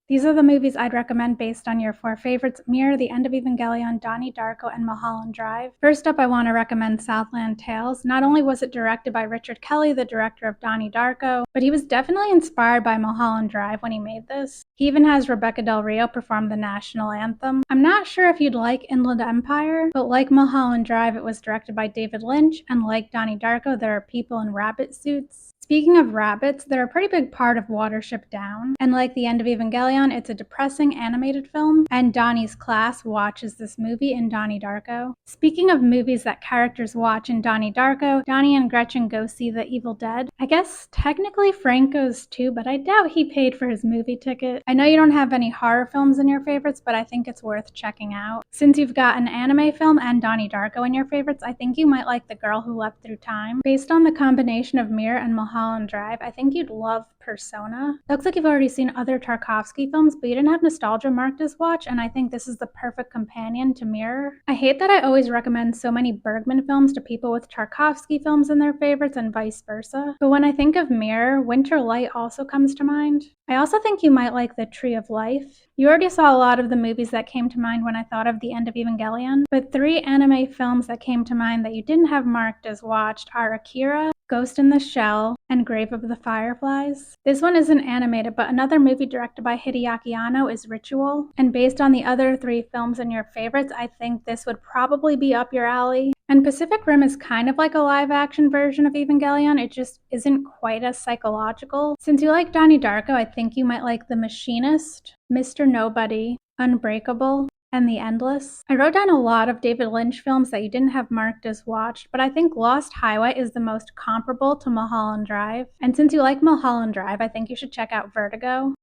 These are the movies I'd recommend based on your 4 favorites: Mirror, The End of Evangelion, Donnie, Darko, and Mulholland Drive. First up, I want to recommend Southland Tales. Not only was it directed by Richard Kelly, the director of Donnie Darko, but he was definitely inspired by Mulholland Drive when he made this. He even has Rebecca Del Rio perform the national anthem. I'm not sure if you'd like Inland Empire, but like Mulholland Drive, it was directed by David Lynch, and like Donnie Darko, there are people in rabbit suits. Speaking of rabbits, they're a pretty big part of Watership Down, and like The End of Evangelion, it's a depressing animated film, and Donnie's class watches this movie in Donnie Darko. Speaking of movies that characters watch in Donnie Darko, Donnie and Gretchen go see The Evil Dead. I guess technically Frank goes too, but I doubt he paid for his movie ticket. I know you don't have any horror films in your favorites, but I think it's worth checking out. Since you've got an anime film and Donnie Darko in your favorites, I think you might like The Girl Who Leapt Through Time. Based on the combination of Mirror and Mulholland Drive, I think you'd love Persona. Looks like you've already seen other Tarkovsky films, but you didn't have nostalgia marked as watch, and I think this is the perfect companion to Mirror. I hate that I always recommend so many Bergman films to people with Tarkovsky films in their favorites and vice versa, but when I think of Mirror, Winter Light also comes to mind. I also think you might like The Tree of Life. You already saw a lot of the movies that came to mind when I thought of The End of Evangelion, but 3 anime films that came to mind that you didn't have marked as watched are Akira, Ghost in the Shell, and Grave of the Fireflies. This one isn't animated, but another movie directed by Hideaki Anno is Ritual, and based on the other 3 films in your favorites, I think this would probably be up your alley. And Pacific Rim is kind of like a live-action version of Evangelion, it just isn't quite as psychological. Since you like Donnie Darko, I think you might like The Machinist, Mr. Nobody, Unbreakable, and The Endless. I wrote down a lot of David Lynch films that you didn't have marked as watched, but I think Lost Highway is the most comparable to Mulholland Drive. And since you like Mulholland Drive, I think you should check out Vertigo.